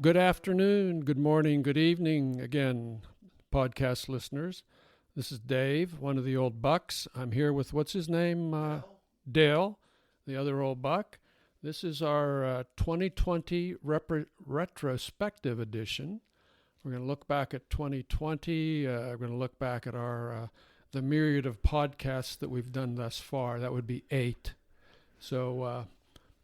good afternoon, good morning, good evening again, podcast listeners. This is Dave, one of the old bucks. I'm here with, what's his name? Dale, the other old buck. This is our 2020 retrospective edition. We're going to look back at 2020. We're going to look back at our the myriad of podcasts that we've done thus far. That would be 8. So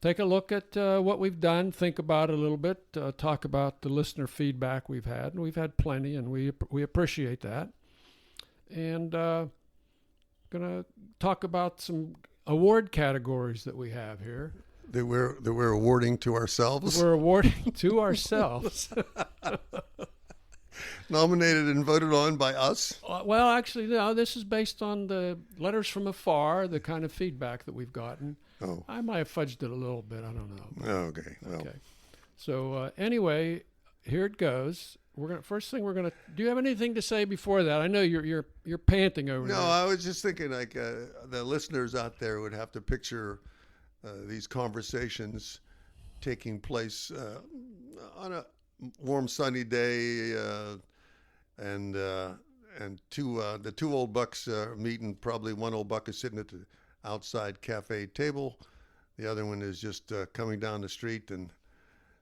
take a look at what we've done, think about it a little bit, talk about the listener feedback we've had. And we've had plenty, and we appreciate that. And going to talk about some award categories that we have here. That we're awarding to ourselves? We're awarding to ourselves. Nominated and voted on by us? Well, actually, no, this is based on the letters from afar, the kind of feedback that we've gotten. Oh. I might have fudged it a little bit. I don't know. Okay. Well. Okay. So anyway, here it goes. First thing we're gonna. Do you have anything to say before that? I know you're panting over there. No, I was just thinking like the listeners out there would have to picture these conversations taking place on a warm, sunny day, and the two old bucks meeting. Probably one old buck is sitting at the outside cafe table. The other one is just coming down the street, and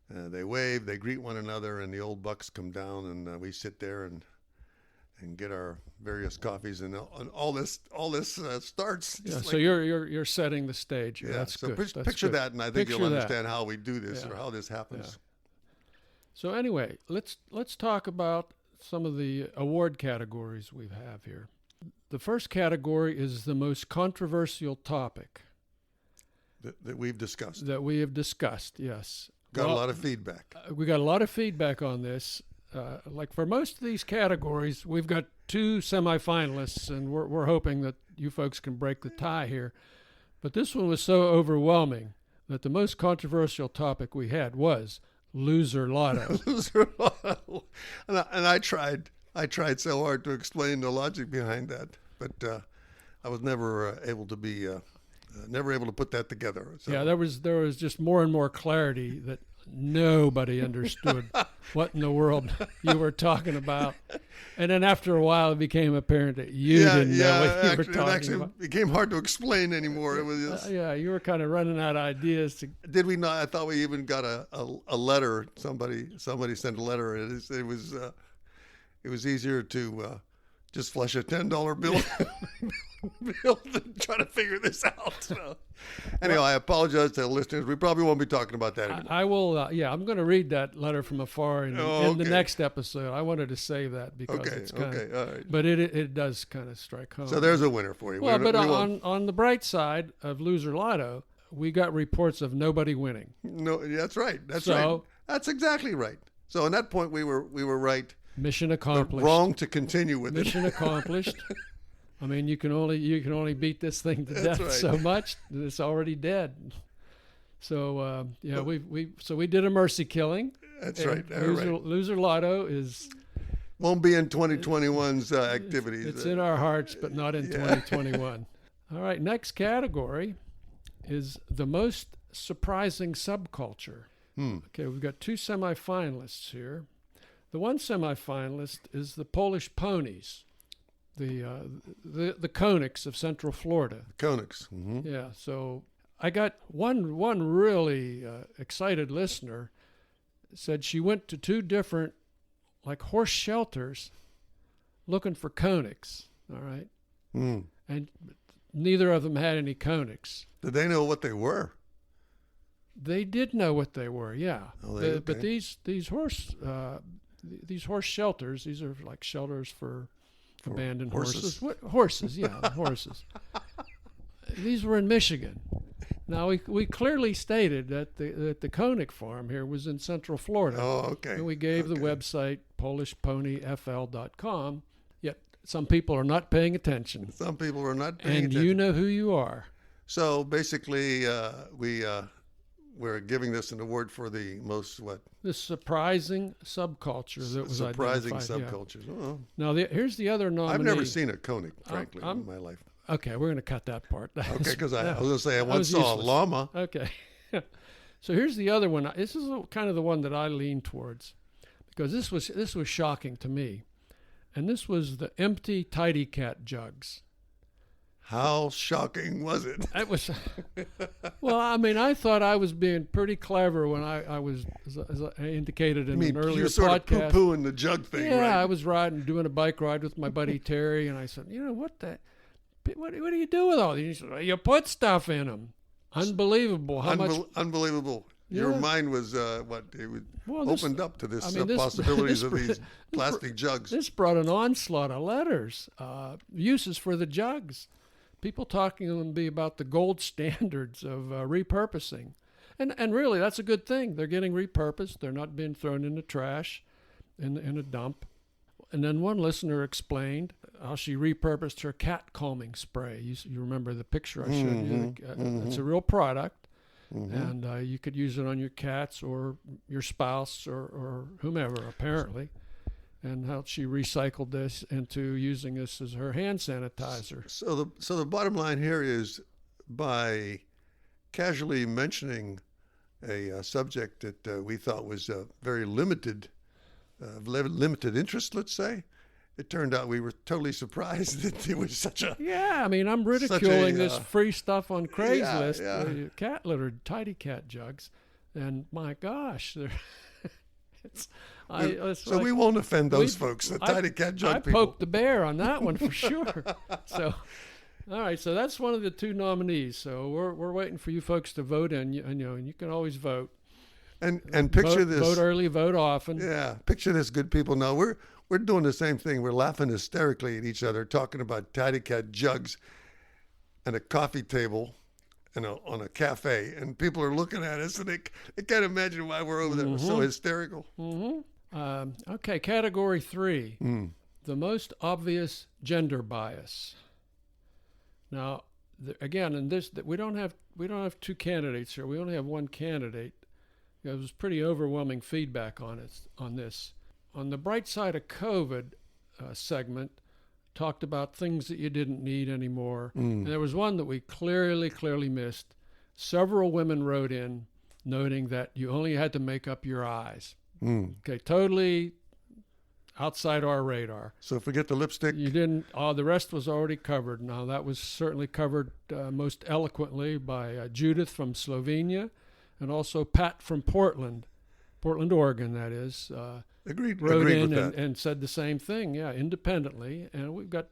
they wave, they greet one another, and the old bucks come down, and we sit there and get our various coffees, and all this starts. Yeah, so you're setting the stage here. Yeah, That's so good. Picture good. that, and I think you'll understand how we do this or how this happens. Yeah. So anyway, let's talk about some of the award categories we have here. The first category is the most controversial topic that we've discussed. That we have discussed, yes. Got a lot of feedback. We got a lot of feedback on this. Like for most of these categories, we've got 2 semifinalists, and we're hoping that you folks can break the tie here. But this one was so overwhelming that the most controversial topic we had was Loser Lotto. Loser Lotto. And I tried so hard to explain the logic behind that, but I was never able to put that together. So. Yeah, there was just more and more clarity that nobody understood what in the world you were talking about. And then after a while, it became apparent that you didn't know what you were talking about. It became hard to explain anymore. It was just, you were kind of running out of ideas. Did we not? I thought we even got a letter. Somebody sent a letter. It was easier to just flush a $10 bill to try to figure this out. So, anyway, I apologize to the listeners. We probably won't be talking about that anymore. I will. I'm going to read that letter from afar in the next episode. I wanted to save that because it's kind of. All right. But it does kind of strike home. So there's a winner for you. Well, but on the bright side of Loser Lotto, we got reports of nobody winning. No, that's right. Right. That's exactly right. So on that point, we were right. Mission accomplished. Wrong to continue with Mission accomplished. I mean, you can only beat this thing to death so much that it's already dead. So we did a mercy killing. That's right. Loser Lotto won't be in 2021's activities. It's in our hearts, but not in 2021. All right. Next category is the most surprising subculture. Okay, we've got 2 semifinalists here. The one semifinalist is the Polish ponies, the Koniks of Central Florida. Koniks. Mm-hmm. Yeah. So I got one really excited listener said she went to 2 different horse shelters looking for Koniks. All right. And neither of them had any Koniks. Did they know what they were? They did know what they were. Yeah. Okay. But these horse shelters, these are like shelters for abandoned horses. Horses, yeah, horses. These were in Michigan. Now, we clearly stated that the Konik farm here was in Central Florida. Oh, okay. And we gave the website polishponyfl.com, yet some people are not paying attention. Some people are not paying attention. And you know who you are. So basically, we're giving this an award for the most The surprising subculture that was surprising identified. subculture. Yeah. Oh. Now here's the other nominee. I've never seen a Konik, frankly, in my life. Okay, we're going to cut that part. Okay, because I was going to say I once saw a llama. Okay. So here's the other one. This is kind of the one that I lean towards, because this was shocking to me, and this was the empty Tidycat jugs. How shocking was it? It was. Well, I mean, I thought I was being pretty clever when I was, as I indicated in an earlier you're sort podcast. of poo-pooing the jug thing, yeah, right? I was doing a bike ride with my buddy Terry, and I said, what do you do with all these? He said, you put stuff in them. Unbelievable. How much? Unbelievable. Your mind was opened up to this possibilities of these plastic jugs. This brought an onslaught of letters, uses for the jugs. People talking to them about the gold standards of repurposing. And really, that's a good thing. They're getting repurposed. They're not being thrown in the trash, in a dump. And then one listener explained how she repurposed her cat combing spray. You remember the picture I showed you? It's a real product. And you could use it on your cats or your spouse or whomever, apparently. And how she recycled this into using this as her hand sanitizer. So the bottom line here is, by casually mentioning a subject that we thought was very limited interest, let's say, it turned out we were totally surprised that it was such a... Yeah, I mean, I'm ridiculing this free stuff on Craigslist, cat litter, Tidycat jugs, and my gosh, we won't offend those folks, the Tidycat jug people. I poked the bear on that one for sure. So, all right, so that's one of the two nominees. So we're waiting for you folks to vote, and you can always vote. And picture this. Vote early, vote often. Yeah, picture this, good people. Now, we're doing the same thing. We're laughing hysterically at each other, talking about Tidycat jugs and a coffee table and on a cafe. And people are looking at us, and they can't imagine why we're over there. We're so hysterical. Okay, category 3. The most obvious gender bias. Now, again, in this, we don't have two candidates here. We only have one candidate. There was pretty overwhelming feedback on this. On the bright side of COVID segment, talked about things that you didn't need anymore. And there was one that we clearly missed. Several women wrote in noting that you only had to make up your eyes. Okay, totally outside our radar. So forget the lipstick. You didn't. The rest was already covered. Now, that was certainly covered most eloquently by Judith from Slovenia, and also Pat from Portland, Oregon, that is. Wrote in and said the same thing, independently. And we've got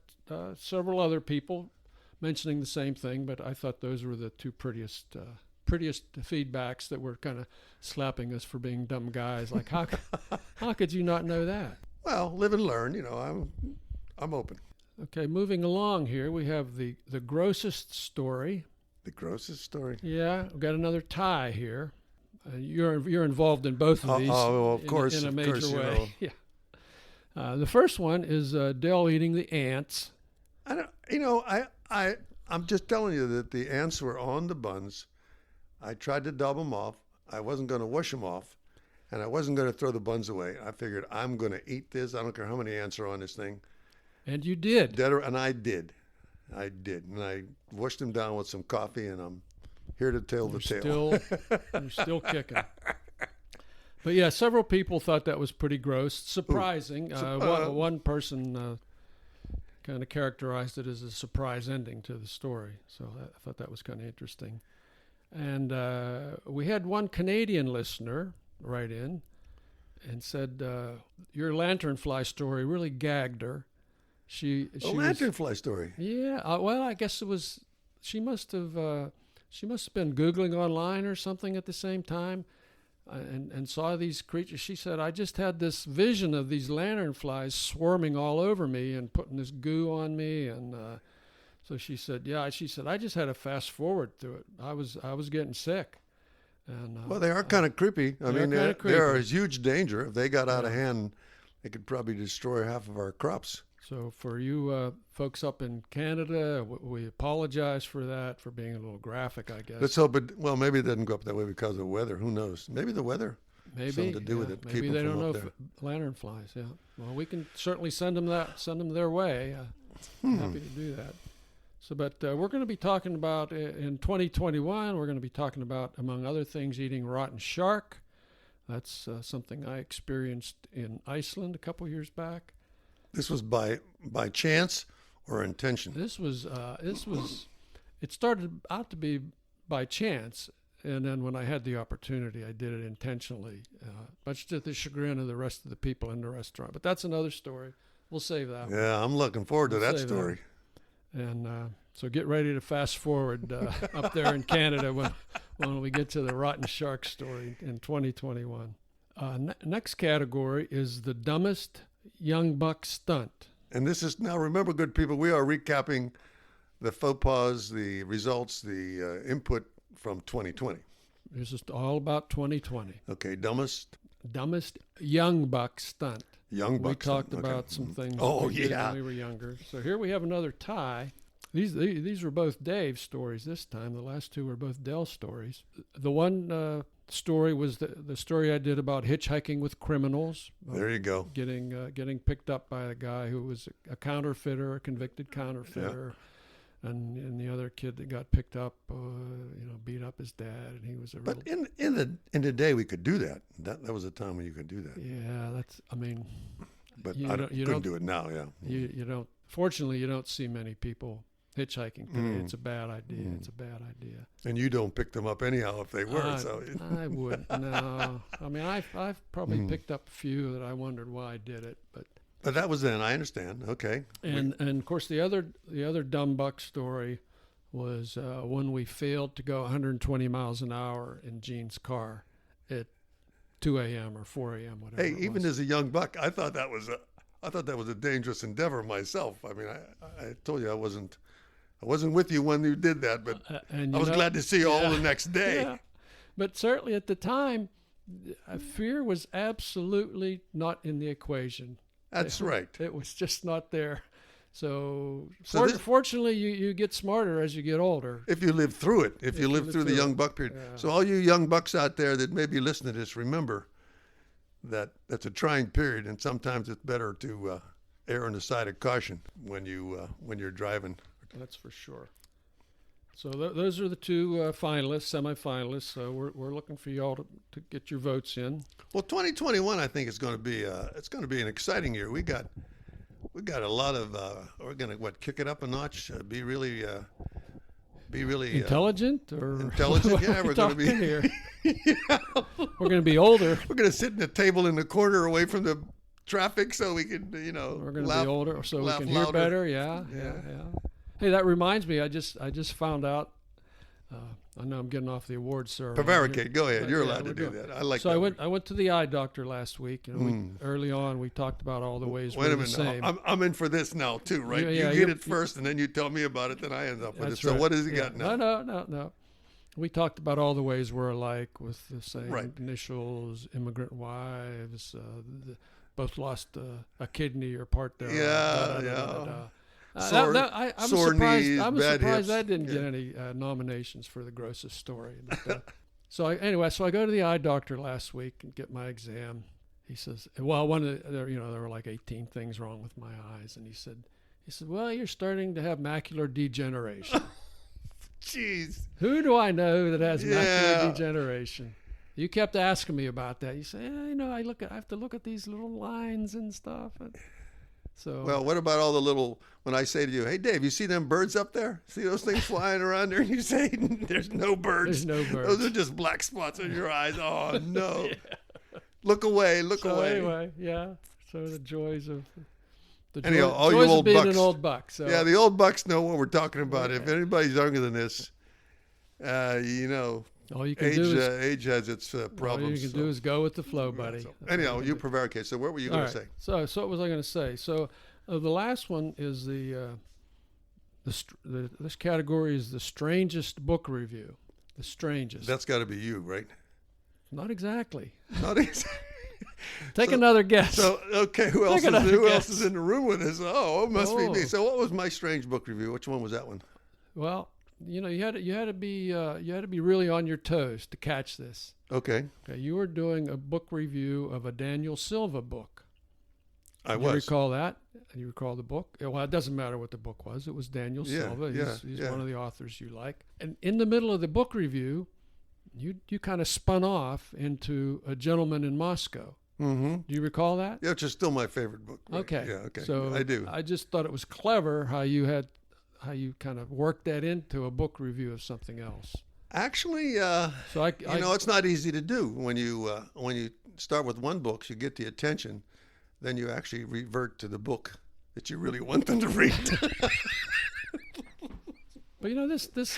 several other people mentioning the same thing, but I thought those were the two prettiest feedbacks that were kind of slapping us for being dumb guys. Like, how could you not know that? Well, live and learn. I'm open. Okay, moving along here, we have the grossest story. The grossest story. Yeah, we've got another tie here. You're involved in both of these. Of course, in a major way. Yeah. The first one is Dell eating the ants. I'm just telling you that the ants were on the buns. I tried to dub them off. I wasn't going to wash them off, and I wasn't going to throw the buns away. I figured I'm going to eat this. I don't care how many ants are on this thing. And you did. And I did. And I washed them down with some coffee, and I'm here to tell the tale. You're still kicking. But yeah, several people thought that was pretty gross. Surprising. One person kind of characterized it as a surprise ending to the story. So I thought that was kind of interesting. And we had one Canadian listener write in and said, your lanternfly story really gagged her. She lanternfly story? Yeah. Well, I guess it was, she must have been Googling online or something at the same time and saw these creatures. She said, I just had this vision of these lanternflies swarming all over me and putting this goo on me. And so she said, I just had to fast forward through it. I was getting sick. And well, they are kind of creepy. I mean, they're a huge danger. If they got out of hand, they could probably destroy half of our crops. So for you folks up in Canada, we apologize for that, for being a little graphic, I guess. Let's hope maybe it doesn't go up that way because of weather. Who knows? Maybe the weather. Something to do with it. Maybe they don't know lanternflies. Yeah. Well, we can certainly send them their way. Happy to do that. So, but we're going to be talking about in 2021. We're going to be talking about, among other things, eating rotten shark. That's something I experienced in Iceland a couple years back. This was by chance or intention? This was it started out to be by chance, and then when I had the opportunity, I did it intentionally, much to the chagrin of the rest of the people in the restaurant. But that's another story. We'll save that one. Yeah, I'm looking forward to that story. And so get ready to fast forward up there in Canada when we get to the rotten shark story in 2021. Next category is the dumbest young buck stunt. And this is, now remember, good people, we are recapping the faux pas, the results, the input from 2020. This is all about 2020. Okay, dumbest young buck stunt. Young buck. We talked stunt. about Okay. some things Oh, we did yeah. when we were younger. So here we have another tie. These were both Dave's stories this time. The last two were both Dell's stories. The one story was the story I did about hitchhiking with criminals. There you go. Getting picked up by a guy who was a counterfeiter, a convicted counterfeiter. Yeah. And the other kid that got picked up, beat up his dad, and he was a real... But in the day we could do that. That was a time when you could do that. Yeah, But you I don't- you couldn't don't- do it now. Yeah. you don't. Fortunately, you don't see many people hitchhiking today. Mm. It's a bad idea. Mm. It's a bad idea. And you don't pick them up anyhow if they were. I would no. I mean, I've probably Mm. picked up a few that I wondered why I did it, but that was then. I understand. Okay. and of course the other dumb buck story was when we failed to go 120 miles an hour in Gene's car at 2 a.m. or 4 a.m. whatever. Hey, it even was. as a young buck, I thought that was a dangerous endeavor myself. I mean, I told you I wasn't with you when you did that, but and I was glad to see you all the next day. Yeah. But certainly at the time, fear was absolutely not in the equation. That's right. It was just not there. So this- fortunately, you get smarter as you get older. If you live through it, if you live through the young buck period. Yeah. So all you young bucks out there that may be listening to this, remember that that's a trying period, and sometimes it's better to err on the side of caution when you're driving. That's for sure. So those are the two finalists, semifinalists. So we're looking for y'all to get your votes in. Well, 2021, I think is going to be an exciting year. We got a lot of we're going to kick it up a notch, be really Intelligent or intelligent. Yeah, we're going to be here. We're going to be older. We're going to sit in a table in the corner away from the traffic so we can We're going to laugh, be older so we laugh can hear louder. better. Yeah. Hey, that reminds me. I just found out. I know I'm getting off the awards ceremony. Prevaricate. Go ahead. You're Yeah, allowed to we're do good. that. I like So that. I went to the eye doctor last week. Early on, we talked about all the ways Wait we're a the minute. same. I'm in for this now too, right? Yeah, you you're- get it first, and then you tell me about it. Then I end up with it. That's So right. what has he Yeah. got now? No. We talked about all the ways we're alike with the same Right. initials, immigrant wives, both lost a kidney or part thereof. Yeah. I'm Sore surprised. knees, I'm bad surprised hips. that didn't Yeah. get any nominations for the grossest story. But, so I go to the eye doctor last week and get my exam. He says, well, there were like 18 things wrong with my eyes, and he said, well, you're starting to have macular degeneration. Jeez. Who do I know that has Yeah. macular degeneration? You kept asking me about that. You say, I have to look at these little lines and stuff. So Well, what about all the little? When I say to you, "Hey, Dave, you see them birds up there? See those things flying around there?" And you say, "There's no birds. There's no birds. Those are just black spots on your eyes." Oh no! Look away! Look so away! anyway, yeah. So the joys of Anyhow, all you joys old of being bucks. an old buck. So Yeah, the old bucks know what we're talking about. If anybody's younger than this, all you can do is age has its all problems. you can do is go with the flow, buddy. So, That's anyhow, all you can do. prevaricate. So what were you All going to right. say? So what was I going to say? So the last one is this category is the strangest book review. The strangest. That's got to be you, right? Not exactly. Not exactly. Take another guess. So okay, who else another is guess. in the room with us? Oh, it must be me. Oh. So what was my strange book review? Which one was that one? Well, you had to be really on your toes to catch this. Okay. Okay, you were doing a book review of a Daniel Silva book. I You was. recall that? You recall the book? Well, it doesn't matter what the book was. It was Daniel Silva. He's one of the authors you like. And in the middle of the book review, you kind of spun off into A Gentleman in Moscow. Mm-hmm. Do you recall that? Yeah, which is still my favorite book. Right? Okay. Yeah, okay. So I do. I just thought it was clever how you kind of worked that into a book review of something else. Actually, So it's not easy to do when you start with one book, you get the attention, then you actually revert to the book that you really want them to read. But this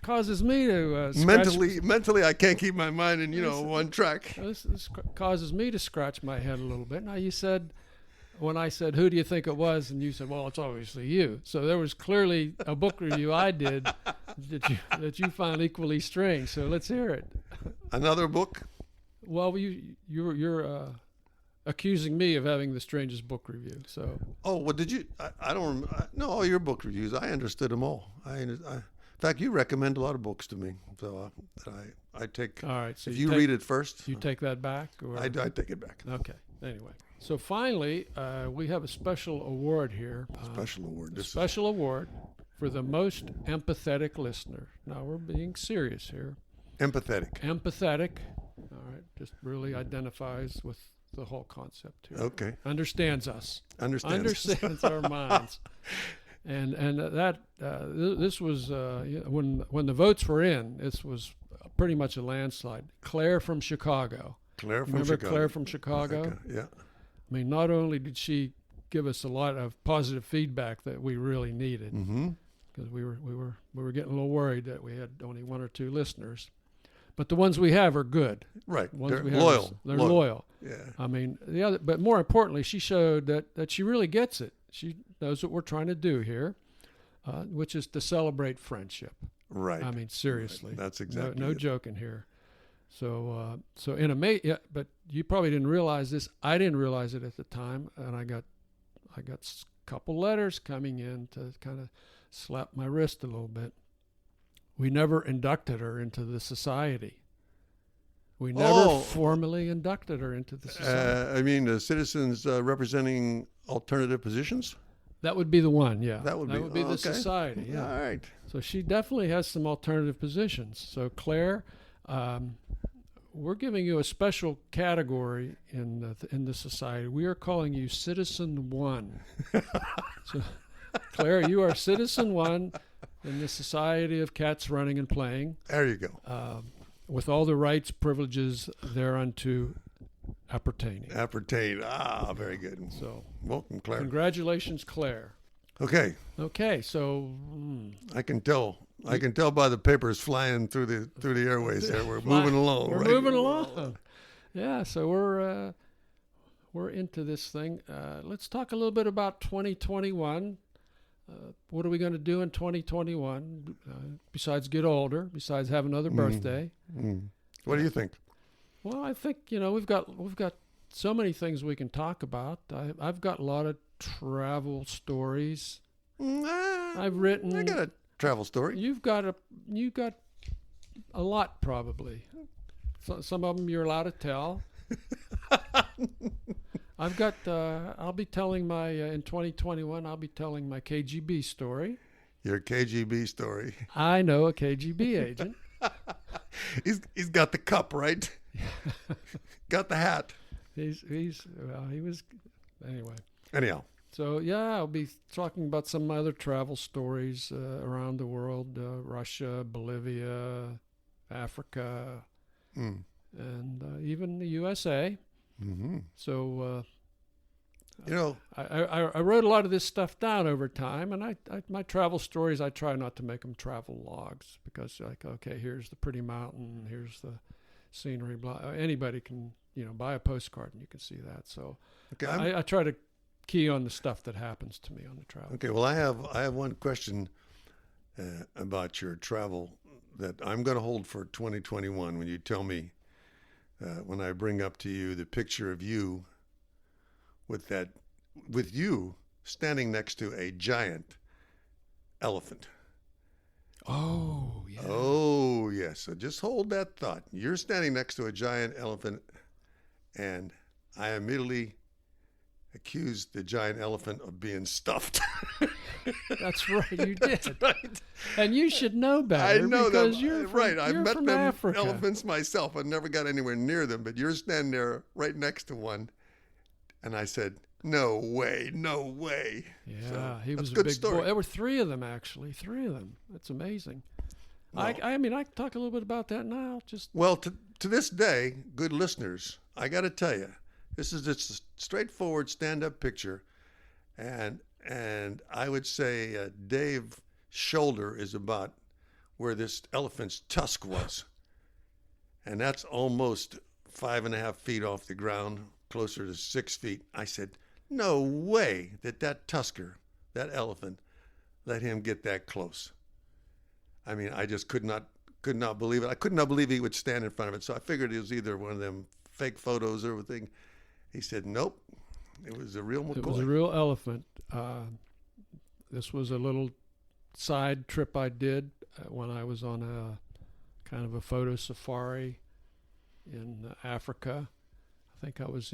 causes me to mentally, I can't keep my mind in one track. This causes me to scratch my head a little bit. Now you said, when I said, "Who do you think it was?" and you said, "Well, it's obviously you." So there was clearly a book review I did that you found equally strange. So let's hear it. Another book? Well, you're accusing me of having the strangest book review. So. Oh, well, did you? I don't know all your book reviews. I understood them all. In fact, you recommend a lot of books to me, so I take. All right. So if you read it first, you take that back, or I take it back. Okay. Anyway, so finally, we have a special award here. Special award. Special award for the most empathetic listener. Now we're being serious here. Empathetic. All right. Just really identifies with the whole concept here. Okay. Understands us. Understands our minds. And that this was when the votes were in. This was pretty much a landslide. Claire from Chicago. Remember Claire from Chicago? Yeah. I mean, not only did she give us a lot of positive feedback that we really needed, because we were getting a little worried that we had only one or two listeners. But the ones we have are good. Right. They're loyal. They're loyal. Yeah. I mean, but more importantly, she showed that she really gets it. She knows what we're trying to do here, which is to celebrate friendship. Right. I mean, seriously. Right. That's exactly no joking here. So but you probably didn't realize this. I didn't realize it at the time, and I got a couple letters coming in to kind of slap my wrist a little bit. We never inducted her into the society. We never formally inducted her into the society. I mean, the citizens representing alternative positions? That would be the one, yeah. That would be the society, yeah. All right. So she definitely has some alternative positions. So Claire, we're giving you a special category in the society. We are calling you Citizen 1. So, Claire, you are Citizen 1 in the Society of Cats Running and Playing. There you go. With all the rights, privileges thereunto appertaining. Very good. So, welcome, Claire. Congratulations, Claire. Okay. So I can tell by the papers flying through the airways there. We're moving along. We're moving along. Yeah. So we're into this thing. Let's talk a little bit about 2021. What are we going to do in 2021 besides get older, besides have another birthday? What do you think? Well, I think we've got so many things we can talk about. I've got a lot of travel stories. I've written. I got a travel story. You've got a lot probably. Some of them you're allowed to tell. I've got. I'll be telling my in 2021. I'll be telling my KGB story. Your KGB story. I know a KGB agent. He's got the cup, right? Got the hat. He was anyway. Anyhow. So yeah, I'll be talking about some other travel stories around the world: Russia, Bolivia, Africa, and even the USA. Mm-hmm. So, I wrote a lot of this stuff down over time, and my travel stories, I try not to make them travel logs because, okay, here's the pretty mountain, here's the scenery. Blah. Anybody can, buy a postcard and you can see that. So, okay, I try to key on the stuff that happens to me on the travel. Okay, well, I have one question about your travel that I'm going to hold for 2021 when you tell me. When I bring up to you the picture of you with you standing next to a giant elephant. Oh, yeah. Oh, yes. So just hold that thought. You're standing next to a giant elephant, and I immediately accused the giant elephant of being stuffed. That's right, you did. That's right. And you should know better. I know because them. You're from, right. I've you're met from them Africa. elephants myself. I never got anywhere near them, but you're standing there right next to one. And I said, no way, no way. Yeah, so, he was a a good big story. boy. There were three of them, actually. Three of them. That's amazing. Well, I mean, I can talk a little bit about that now. Well, to this day, good listeners, I got to tell you, this is just a straightforward stand-up picture. And I would say Dave's shoulder is about where this elephant's tusk was. And that's almost 5.5 feet off the ground, closer to 6 feet. I said, no way that tusker, that elephant, let him get that close. I mean, I just could not believe it. I could not believe he would stand in front of it. So I figured it was either one of them fake photos or everything. He said, nope, it was a real McCoy. It was a real elephant. This was a little side trip I did when I was on a kind of a photo safari in Africa. I think that was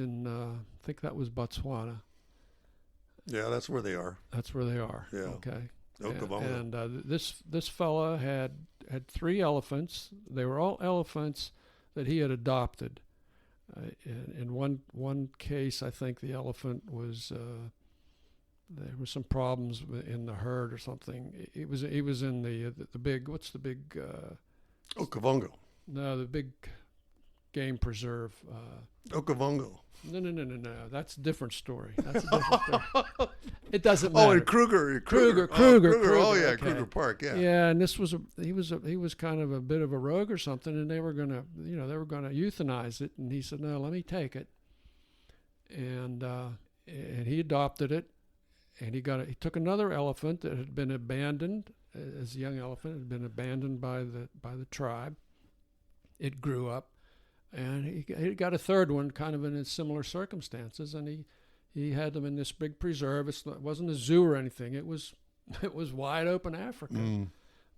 Botswana. Yeah, that's where they are. That's where they are. Yeah. Okay. Okavongo. And this fella had 3 elephants. They were all elephants that he had adopted. In one case, I think the elephant was there were some problems in the herd or something. He was in the big, what's the big? Okavongo. No, the big game preserve. Okavongo. No. That's a different story. That's a different story. It doesn't matter. Oh, and Kruger. Kruger. Oh, yeah, Okay. Kruger Park. Yeah. Yeah, and he was kind of a bit of a rogue or something, and they were gonna euthanize it, and he said, no, let me take it, and he adopted it, and he took another elephant that had been abandoned as a young elephant, had been abandoned by the tribe. It grew up, and he got a third one, kind of in similar circumstances, and he had them in this big preserve. It wasn't a zoo or anything. It was wide open Africa,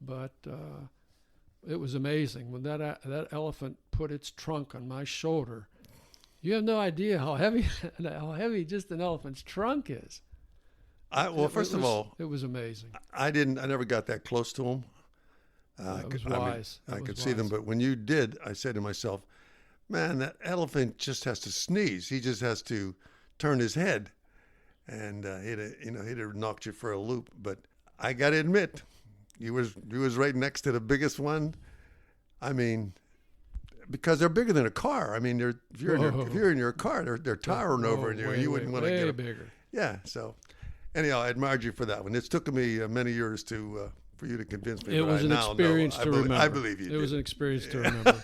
but it was amazing when that elephant put its trunk on my shoulder. You have no idea how heavy just an elephant's trunk is. First of all, it was amazing. I never got that close to him. It was wise. I could see them, but when you did, I said to myself, man, that elephant just has to sneeze. He just has to turn his head, and he'd have knocked you for a loop. But I got to admit, you was right next to the biggest one. I mean, because they're bigger than a car. I mean, if you're in your car, they're towering over you. You wouldn't want to get bigger. Yeah. So, anyhow, I admired you for that one. It's taken me many years for you to convince me. It was an experience to remember. I believe you. It was an experience to remember.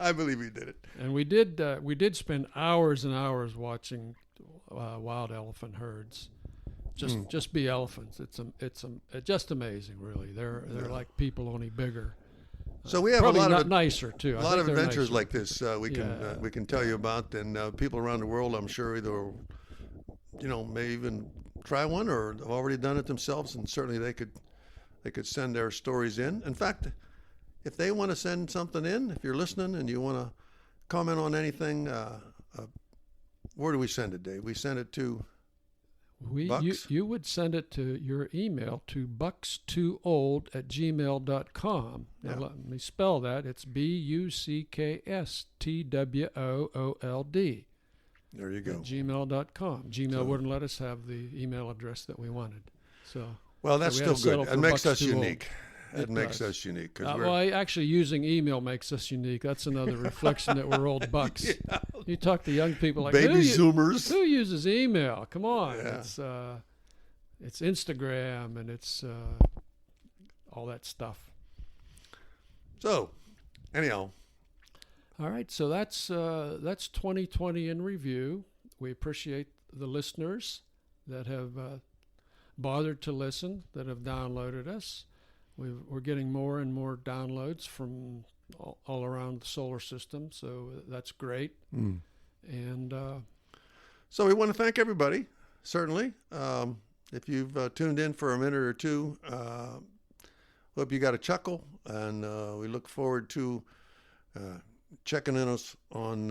I believe you did it. And we did spend hours and hours watching wild elephant herds. Just be elephants. It's just amazing, really. They're like people, only bigger. So we have probably a lot of nicer too. A lot of adventures like this we can tell you about, and people around the world, I'm sure, either may even try one or have already done it themselves, and certainly they could send their stories in. In fact, if they want to send something in, if you're listening and you want to comment on anything, where do we send it, Dave? We send it to Bucks? You would send it to your email to buckstoold@gmail.com. Now let me spell that. It's BUCKSTWOOLD. There you go. At gmail.com. Gmail wouldn't let us have the email address that we wanted. Well, that's still good. It makes us unique. It makes us unique. Actually, using email makes us unique. That's another reflection that we're old bucks. Yeah. You talk to young people like baby Zoomers. Who uses email? Come on, yeah. It's Instagram and it's all that stuff. So, anyhow. All right, so that's 2020 in review. We appreciate the listeners that have bothered to listen, that have downloaded us. We're getting more and more downloads from all around the solar system, so that's great. And so we want to thank everybody, certainly. If you've tuned in for a minute or two, hope you got a chuckle, and we look forward to checking in us on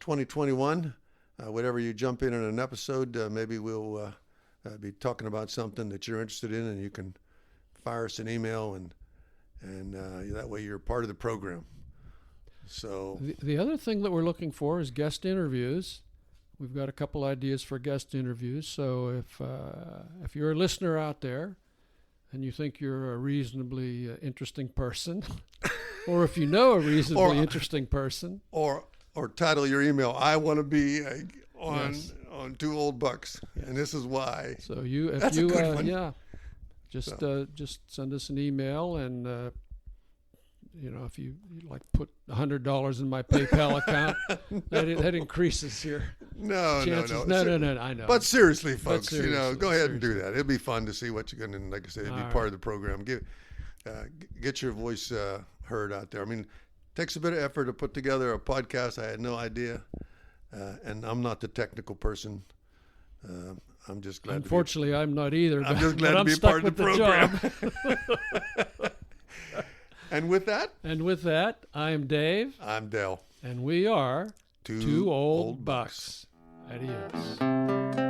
2021. whatever you jump in an episode, maybe we'll be talking about something that you're interested in, and you can fire us an email, and that way you're part of the program. So the other thing that we're looking for is guest interviews. We've got a couple ideas for guest interviews. So if you're a listener out there and you think you're a reasonably interesting person, or if you know a reasonably interesting person, or title your email, I want to be on Yes. on Two Old Bucks, and this is why. so if That's a you good one. yeah, just send us an email, and if you like put $100 in my PayPal account, that increases your chances. No, I know. But seriously, folks, seriously, go ahead and do that. It'll be fun to see what you're going to, like I said, it'll be All part of the program. Get your voice heard out there. I mean, it takes a bit of effort to put together a podcast. I had no idea, and I'm not the technical person. I'm just glad. Unfortunately, I'm not either. I'm just glad to be part of the program. And with that, I am Dave. I'm Dale. And we are Two Old Bucks. Adios.